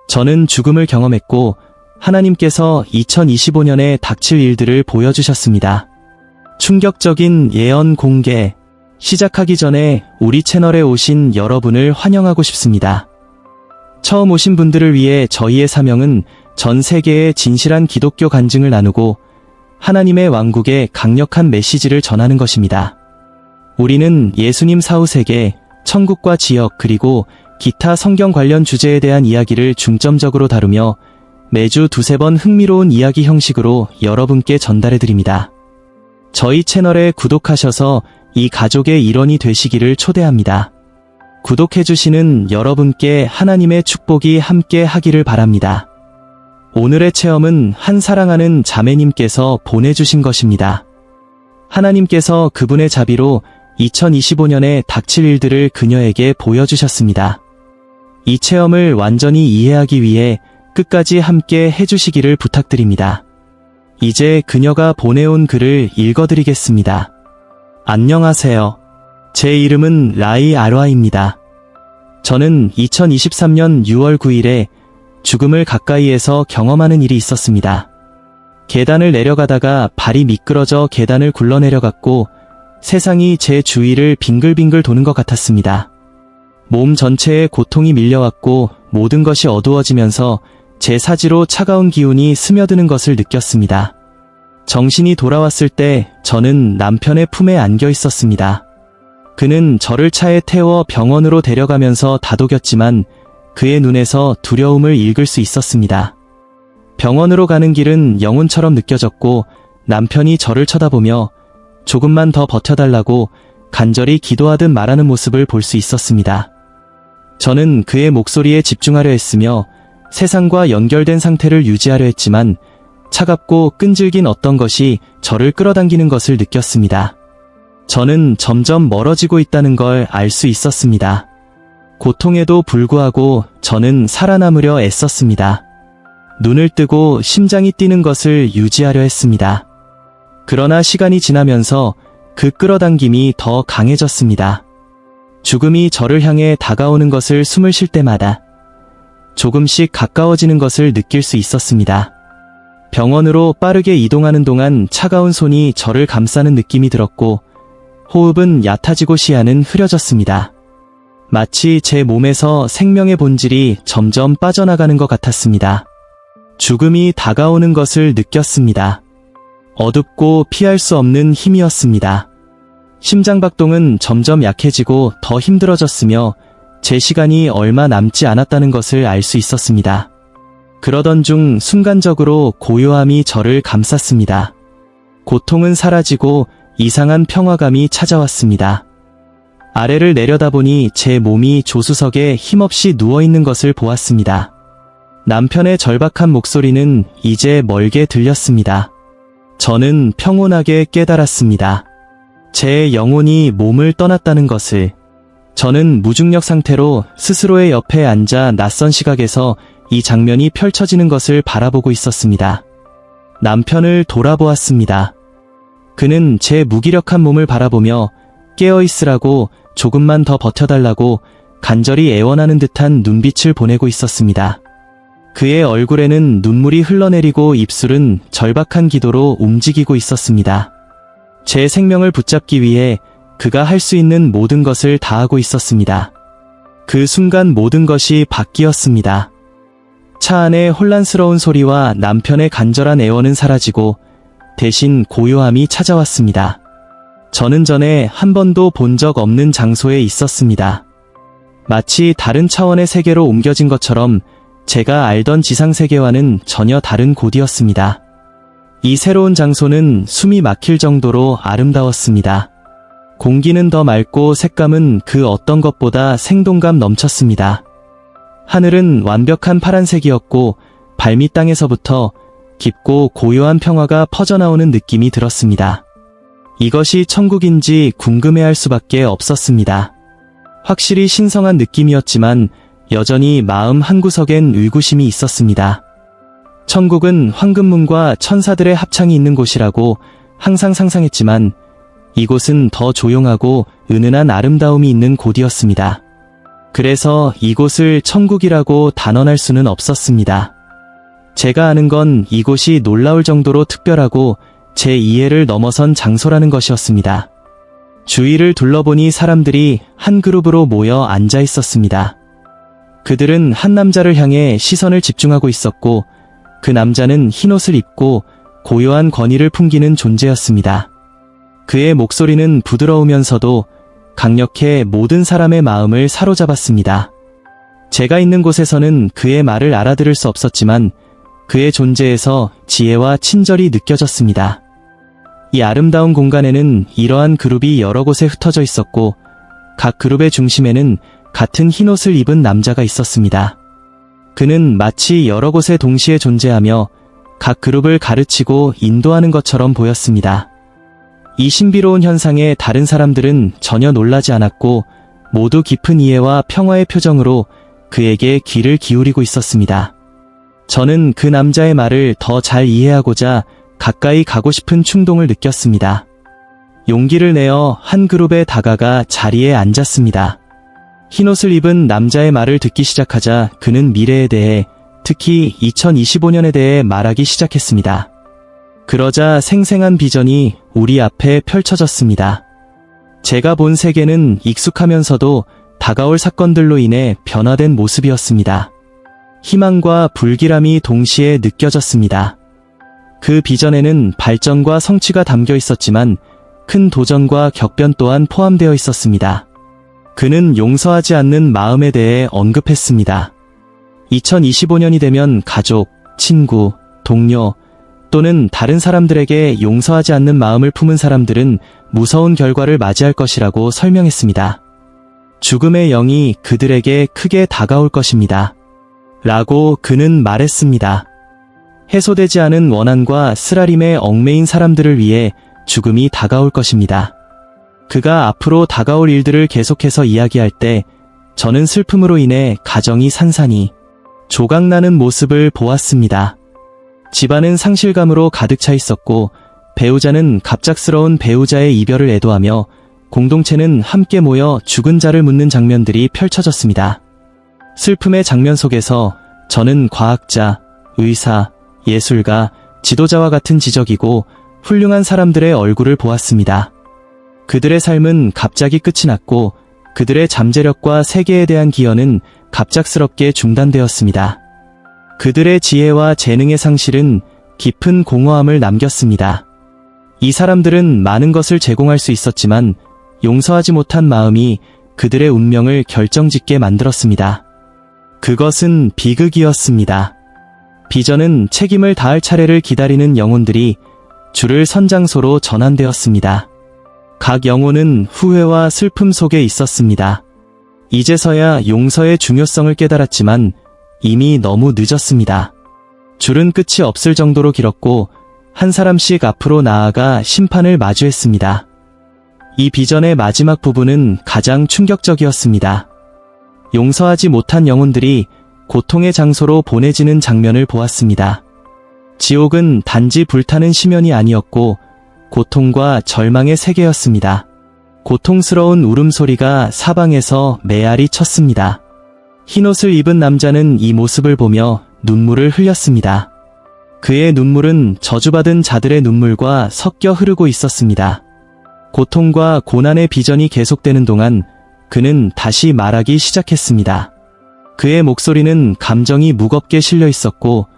저는 죽음을 경험했고 하나님께서 2025년에 닥칠 일들을 보여주셨습니다. 충격적인 예언 공개. 시작하기 전에 우리 채널에 오신 여러분을 환영하고 싶습니다. 처음 오신 분들을 위해 저희의 사명은 전 세계의 진실한 기독교 간증을 나누고 하나님의 왕국의 강력한 메시지를 전하는 것입니다. 우리는 예수님 사후 세계, 천국과 지역 그리고 기타 성경 관련 주제에 대한 이야기를 중점적으로 다루며 매주 두세 번 흥미로운 이야기 형식으로 여러분께 전달해드립니다. 저희 채널에 구독하셔서 이 가족의 일원이 되시기를 초대합니다. 구독해주시는 여러분께 하나님의 축복이 함께 하기를 바랍니다. 오늘의 체험은 한 사랑하는 자매님께서 보내주신 것입니다. 하나님께서 그분의 자비로 2025년에 닥칠 일들을 그녀에게 보여주셨습니다. 이 체험을 완전히 이해하기 위해 끝까지 함께 해주시기를 부탁드립니다. 이제 그녀가 보내온 글을 읽어드리겠습니다. 안녕하세요. 제 이름은 라이 아르아입니다. 저는 2023년 6월 9일에 죽음을 가까이에서 경험하는 일이 있었습니다. 계단을 내려가다가 발이 미끄러져 계단을 굴러내려갔고 세상이 제 주위를 빙글빙글 도는 것 같았습니다. 몸 전체에 고통이 밀려왔고 모든 것이 어두워지면서 제 사지로 차가운 기운이 스며드는 것을 느꼈습니다. 정신이 돌아왔을 때 저는 남편의 품에 안겨 있었습니다. 그는 저를 차에 태워 병원으로 데려가면서 다독였지만 그의 눈에서 두려움을 읽을 수 있었습니다. 병원으로 가는 길은 영혼처럼 느껴졌고 남편이 저를 쳐다보며 조금만 더 버텨달라고 간절히 기도하듯 말하는 모습을 볼 수 있었습니다. 저는 그의 목소리에 집중하려 했으며 세상과 연결된 상태를 유지하려 했지만 차갑고 끈질긴 어떤 것이 저를 끌어당기는 것을 느꼈습니다. 저는 점점 멀어지고 있다는 걸 알 수 있었습니다. 고통에도 불구하고 저는 살아남으려 애썼습니다. 눈을 뜨고 심장이 뛰는 것을 유지하려 했습니다. 그러나 시간이 지나면서 그 끌어당김이 더 강해졌습니다. 죽음이 저를 향해 다가오는 것을 숨을 쉴 때마다 조금씩 가까워지는 것을 느낄 수 있었습니다. 병원으로 빠르게 이동하는 동안 차가운 손이 저를 감싸는 느낌이 들었고 호흡은 얕아지고 시야는 흐려졌습니다. 마치 제 몸에서 생명의 본질이 점점 빠져나가는 것 같았습니다. 죽음이 다가오는 것을 느꼈습니다. 어둡고 피할 수 없는 힘이었습니다. 심장박동은 점점 약해지고 더 힘들어졌으며 제 시간이 얼마 남지 않았다는 것을 알 수 있었습니다. 그러던 중 순간적으로 고요함이 저를 감쌌습니다. 고통은 사라지고 이상한 평화감이 찾아왔습니다. 아래를 내려다보니 제 몸이 조수석에 힘없이 누워있는 것을 보았습니다. 남편의 절박한 목소리는 이제 멀게 들렸습니다. 저는 평온하게 깨달았습니다. 제 영혼이 몸을 떠났다는 것을. 저는 무중력 상태로 스스로의 옆에 앉아 낯선 시각에서 이 장면이 펼쳐지는 것을 바라보고 있었습니다. 남편을 돌아보았습니다. 그는 제 무기력한 몸을 바라보며 깨어있으라고 조금만 더 버텨달라고 간절히 애원하는 듯한 눈빛을 보내고 있었습니다. 그의 얼굴에는 눈물이 흘러내리고 입술은 절박한 기도로 움직이고 있었습니다. 제 생명을 붙잡기 위해 그가 할 수 있는 모든 것을 다하고 있었습니다. 그 순간 모든 것이 바뀌었습니다. 차 안의 혼란스러운 소리와 남편의 간절한 애원은 사라지고 대신 고요함이 찾아왔습니다. 저는 전에 한 번도 본 적 없는 장소에 있었습니다. 마치 다른 차원의 세계로 옮겨진 것처럼 제가 알던 지상세계와는 전혀 다른 곳이었습니다. 이 새로운 장소는 숨이 막힐 정도로 아름다웠습니다. 공기는 더 맑고 색감은 그 어떤 것보다 생동감 넘쳤습니다. 하늘은 완벽한 파란색이었고 발밑 땅에서부터 깊고 고요한 평화가 퍼져나오는 느낌이 들었습니다. 이것이 천국인지 궁금해할 수밖에 없었습니다. 확실히 신성한 느낌이었지만 여전히 마음 한구석엔 의구심이 있었습니다. 천국은 황금문과 천사들의 합창이 있는 곳이라고 항상 상상했지만 이곳은 더 조용하고 은은한 아름다움이 있는 곳이었습니다. 그래서 이곳을 천국이라고 단언할 수는 없었습니다. 제가 아는 건 이곳이 놀라울 정도로 특별하고 제 이해를 넘어선 장소라는 것이었습니다. 주위를 둘러보니 사람들이 한 그룹으로 모여 앉아 있었습니다. 그들은 한 남자를 향해 시선을 집중하고 있었고 그 남자는 흰옷을 입고 고요한 권위를 풍기는 존재였습니다. 그의 목소리는 부드러우면서도 강력해 모든 사람의 마음을 사로잡았습니다. 제가 있는 곳에서는 그의 말을 알아들을 수 없었지만 그의 존재에서 지혜와 친절이 느껴졌습니다. 이 아름다운 공간에는 이러한 그룹이 여러 곳에 흩어져 있었고 각 그룹의 중심에는 같은 흰옷을 입은 남자가 있었습니다. 그는 마치 여러 곳에 동시에 존재하며 각 그룹을 가르치고 인도하는 것처럼 보였습니다. 이 신비로운 현상에 다른 사람들은 전혀 놀라지 않았고 모두 깊은 이해와 평화의 표정으로 그에게 귀를 기울이고 있었습니다. 저는 그 남자의 말을 더 잘 이해하고자 가까이 가고 싶은 충동을 느꼈습니다. 용기를 내어 한 그룹에 다가가 자리에 앉았습니다. 흰옷을 입은 남자의 말을 듣기 시작하자 그는 미래에 대해, 특히 2025년에 대해 말하기 시작했습니다. 그러자 생생한 비전이 우리 앞에 펼쳐졌습니다. 제가 본 세계는 익숙하면서도 다가올 사건들로 인해 변화된 모습이었습니다. 희망과 불길함이 동시에 느껴졌습니다. 그 비전에는 발전과 성취가 담겨 있었지만 큰 도전과 격변 또한 포함되어 있었습니다. 그는 용서하지 않는 마음에 대해 언급했습니다. 2025년이 되면 가족, 친구, 동료 또는 다른 사람들에게 용서하지 않는 마음을 품은 사람들은 무서운 결과를 맞이할 것이라고 설명했습니다. 죽음의 영이 그들에게 크게 다가올 것입니다. 라고 그는 말했습니다. 해소되지 않은 원한과 쓰라림에 얽매인 사람들을 위해 죽음이 다가올 것입니다. 그가 앞으로 다가올 일들을 계속해서 이야기할 때 저는 슬픔으로 인해 가정이 산산이 조각나는 모습을 보았습니다. 집안은 상실감으로 가득 차 있었고 배우자는 갑작스러운 배우자의 이별을 애도하며 공동체는 함께 모여 죽은 자를 묻는 장면들이 펼쳐졌습니다. 슬픔의 장면 속에서 저는 과학자, 의사, 예술가, 지도자와 같은 지적이고 훌륭한 사람들의 얼굴을 보았습니다. 그들의 삶은 갑자기 끝이 났고 그들의 잠재력과 세계에 대한 기여는 갑작스럽게 중단되었습니다. 그들의 지혜와 재능의 상실은 깊은 공허함을 남겼습니다. 이 사람들은 많은 것을 제공할 수 있었지만 용서하지 못한 마음이 그들의 운명을 결정짓게 만들었습니다. 그것은 비극이었습니다. 비전은 책임을 다할 차례를 기다리는 영혼들이 줄을 선 장소로 전환되었습니다. 각 영혼은 후회와 슬픔 속에 있었습니다. 이제서야 용서의 중요성을 깨달았지만 이미 너무 늦었습니다. 줄은 끝이 없을 정도로 길었고 한 사람씩 앞으로 나아가 심판을 마주했습니다. 이 비전의 마지막 부분은 가장 충격적이었습니다. 용서하지 못한 영혼들이 고통의 장소로 보내지는 장면을 보았습니다. 지옥은 단지 불타는 심연이 아니었고 고통과 절망의 세계였습니다. 고통스러운 울음소리가 사방에서 메아리 쳤습니다. 흰옷을 입은 남자는 이 모습을 보며 눈물을 흘렸습니다. 그의 눈물은 저주받은 자들의 눈물과 섞여 흐르고 있었습니다. 고통과 고난의 비전이 계속되는 동안 그는 다시 말하기 시작했습니다. 그의 목소리는 감정이 무겁게 실려 있었고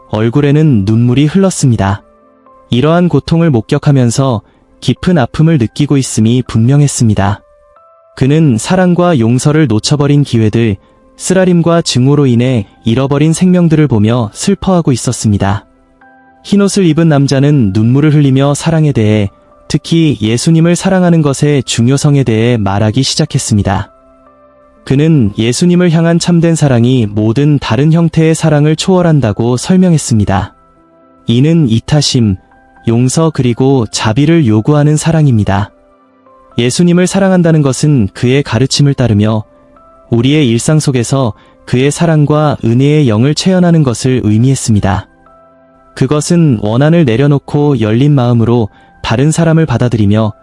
얼굴에는 눈물이 흘렀습니다. 이러한 고통을 목격하면서 깊은 아픔을 느끼고 있음이 분명했습니다. 그는 사랑과 용서를 놓쳐버린 기회들, 쓰라림과 증오로 인해 잃어버린 생명들을 보며 슬퍼하고 있었습니다. 흰옷을 입은 남자는 눈물을 흘리며 사랑에 대해, 특히 예수님을 사랑하는 것의 중요성에 대해 말하기 시작했습니다. 그는 예수님을 향한 참된 사랑이 모든 다른 형태의 사랑을 초월한다고 설명했습니다. 이는 이타심, 용서 그리고 자비를 요구하는 사랑입니다. 예수님을 사랑한다는 것은 그의 가르침을 따르며 우리의 일상 속에서 그의 사랑과 은혜의 영을 체현하는 것을 의미했습니다. 그것은 원한을 내려놓고 열린 마음으로 다른 사람을 받아들이며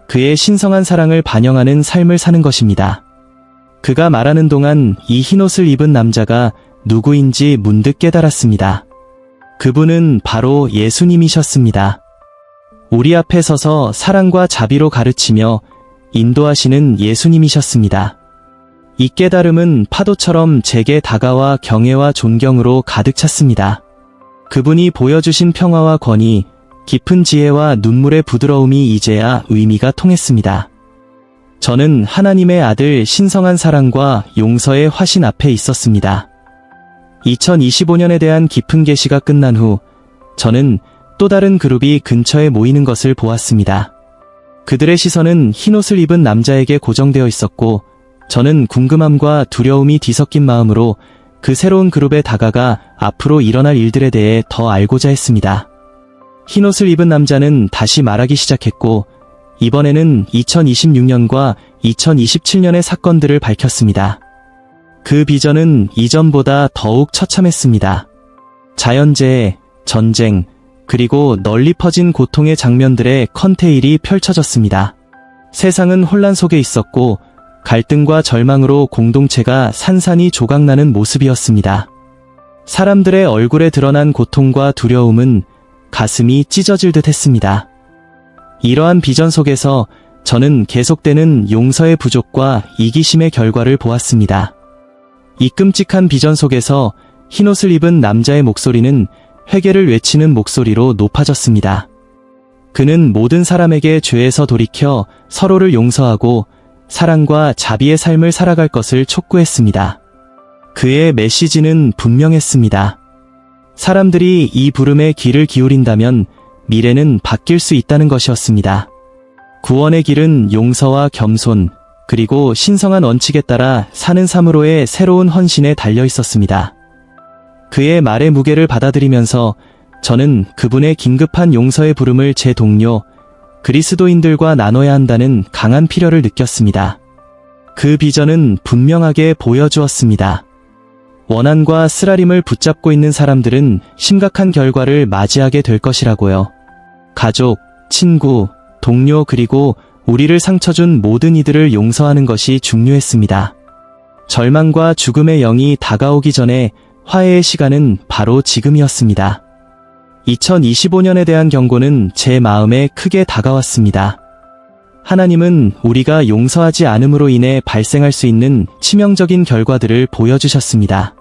그의 신성한 사랑을 반영하는 삶을 사는 것입니다. 그가 말하는 동안 이 흰옷을 입은 남자가 누구인지 문득 깨달았습니다. 그분은 바로 예수님이셨습니다. 우리 앞에 서서 사랑과 자비로 가르치며 인도하시는 예수님이셨습니다. 이 깨달음은 파도처럼 제게 다가와 경애와 존경으로 가득 찼습니다. 그분이 보여주신 평화와 권위, 깊은 지혜와 눈물의 부드러움이 이제야 의미가 통했습니다. 저는 하나님의 아들 신성한 사랑과 용서의 화신 앞에 있었습니다. 2025년에 대한 깊은 계시가 끝난 후 저는 또 다른 그룹이 근처에 모이는 것을 보았습니다. 그들의 시선은 흰옷을 입은 남자에게 고정되어 있었고 저는 궁금함과 두려움이 뒤섞인 마음으로 그 새로운 그룹에 다가가 앞으로 일어날 일들에 대해 더 알고자 했습니다. 흰옷을 입은 남자는 다시 말하기 시작했고 이번에는 2026년과 2027년의 사건들을 밝혔습니다. 그 비전은 이전보다 더욱 처참했습니다. 자연재해, 전쟁, 그리고 널리 퍼진 고통의 장면들의 컨테일이 펼쳐졌습니다. 세상은 혼란 속에 있었고 갈등과 절망으로 공동체가 산산이 조각나는 모습이었습니다. 사람들의 얼굴에 드러난 고통과 두려움은 가슴이 찢어질 듯 했습니다. 이러한 비전 속에서 저는 계속되는 용서의 부족과 이기심의 결과를 보았습니다. 이 끔찍한 비전 속에서 흰옷을 입은 남자의 목소리는 회개를 외치는 목소리로 높아졌습니다. 그는 모든 사람에게 죄에서 돌이켜 서로를 용서하고 사랑과 자비의 삶을 살아갈 것을 촉구했습니다. 그의 메시지는 분명했습니다. 사람들이 이 부름에 귀를 기울인다면 미래는 바뀔 수 있다는 것이었습니다. 구원의 길은 용서와 겸손, 그리고 신성한 원칙에 따라 사는 삶으로의 새로운 헌신에 달려 있었습니다. 그의 말의 무게를 받아들이면서 저는 그분의 긴급한 용서의 부름을 제 동료, 그리스도인들과 나눠야 한다는 강한 필요를 느꼈습니다. 그 비전은 분명하게 보여주었습니다. 원한과 쓰라림을 붙잡고 있는 사람들은 심각한 결과를 맞이하게 될 것이라고요. 가족, 친구, 동료 그리고 우리를 상처 준 모든 이들을 용서하는 것이 중요했습니다. 절망과 죽음의 영이 다가오기 전에 화해의 시간은 바로 지금이었습니다. 2025년에 대한 경고는 제 마음에 크게 다가왔습니다. 하나님은 우리가 용서하지 않음으로 인해 발생할 수 있는 치명적인 결과들을 보여주셨습니다.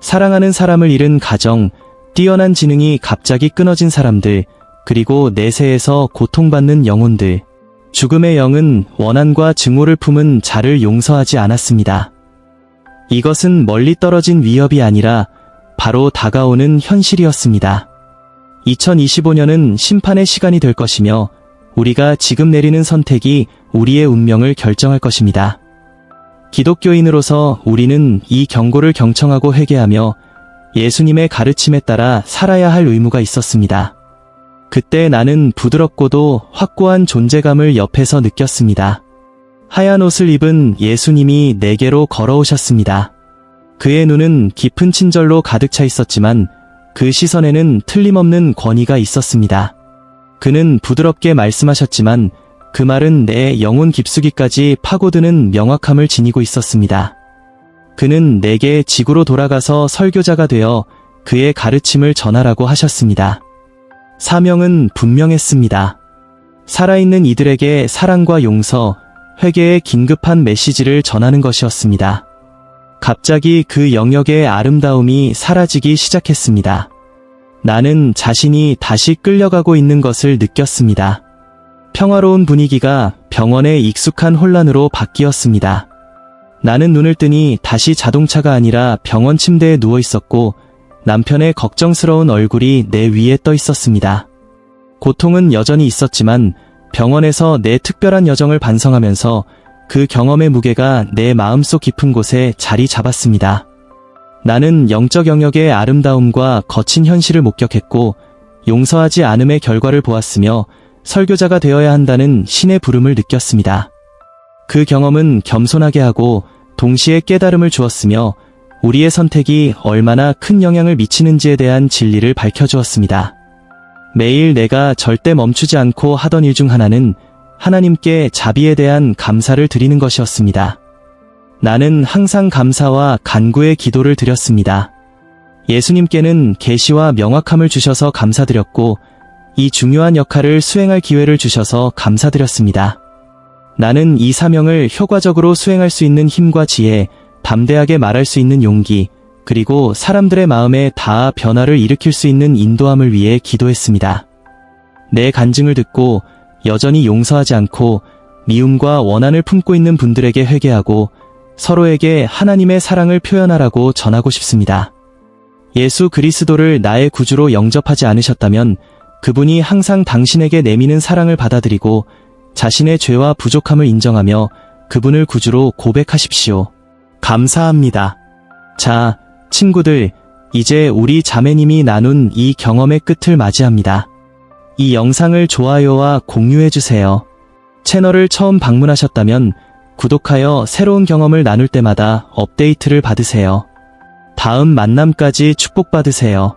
사랑하는 사람을 잃은 가정, 뛰어난 지능이 갑자기 끊어진 사람들, 그리고 내세에서 고통받는 영혼들, 죽음의 영은 원한과 증오를 품은 자를 용서하지 않았습니다. 이것은 멀리 떨어진 위협이 아니라 바로 다가오는 현실이었습니다. 2025년은 심판의 시간이 될 것이며 우리가 지금 내리는 선택이 우리의 운명을 결정할 것입니다. 기독교인으로서 우리는 이 경고를 경청하고 회개하며 예수님의 가르침에 따라 살아야 할 의무가 있었습니다. 그때 나는 부드럽고도 확고한 존재감을 옆에서 느꼈습니다. 하얀 옷을 입은 예수님이 내게로 걸어오셨습니다. 그의 눈은 깊은 친절로 가득 차 있었지만 그 시선에는 틀림없는 권위가 있었습니다. 그는 부드럽게 말씀하셨지만 그 말은 내 영혼 깊숙이까지 파고드는 명확함을 지니고 있었습니다. 그는 내게 지구로 돌아가서 설교자가 되어 그의 가르침을 전하라고 하셨습니다. 사명은 분명했습니다. 살아있는 이들에게 사랑과 용서, 회개의 긴급한 메시지를 전하는 것이었습니다. 갑자기 그 영역의 아름다움이 사라지기 시작했습니다. 나는 자신이 다시 끌려가고 있는 것을 느꼈습니다. 평화로운 분위기가 병원의 익숙한 혼란으로 바뀌었습니다. 나는 눈을 뜨니 다시 자동차가 아니라 병원 침대에 누워 있었고 남편의 걱정스러운 얼굴이 내 위에 떠 있었습니다. 고통은 여전히 있었지만 병원에서 내 특별한 여정을 반성하면서 그 경험의 무게가 내 마음속 깊은 곳에 자리 잡았습니다. 나는 영적 영역의 아름다움과 거친 현실을 목격했고 용서하지 않음의 결과를 보았으며 설교자가 되어야 한다는 신의 부름을 느꼈습니다. 그 경험은 겸손하게 하고 동시에 깨달음을 주었으며 우리의 선택이 얼마나 큰 영향을 미치는지에 대한 진리를 밝혀주었습니다. 매일 내가 절대 멈추지 않고 하던 일 중 하나는 하나님께 자비에 대한 감사를 드리는 것이었습니다. 나는 항상 감사와 간구의 기도를 드렸습니다. 예수님께는 계시와 명확함을 주셔서 감사드렸고, 이 중요한 역할을 수행할 기회를 주셔서 감사드렸습니다. 나는 이 사명을 효과적으로 수행할 수 있는 힘과 지혜, 담대하게 말할 수 있는 용기, 그리고 사람들의 마음에 닿아 변화를 일으킬 수 있는 인도함을 위해 기도했습니다. 내 간증을 듣고 여전히 용서하지 않고 미움과 원한을 품고 있는 분들에게 회개하고 서로에게 하나님의 사랑을 표현하라고 전하고 싶습니다. 예수 그리스도를 나의 구주로 영접하지 않으셨다면 그분이 항상 당신에게 내미는 사랑을 받아들이고 자신의 죄와 부족함을 인정하며 그분을 구주로 고백하십시오. 감사합니다. 자, 친구들, 이제 우리 자매님이 나눈 이 경험의 끝을 맞이합니다. 이 영상을 좋아요와 공유해주세요. 채널을 처음 방문하셨다면 구독하여 새로운 경험을 나눌 때마다 업데이트를 받으세요. 다음 만남까지 축복받으세요.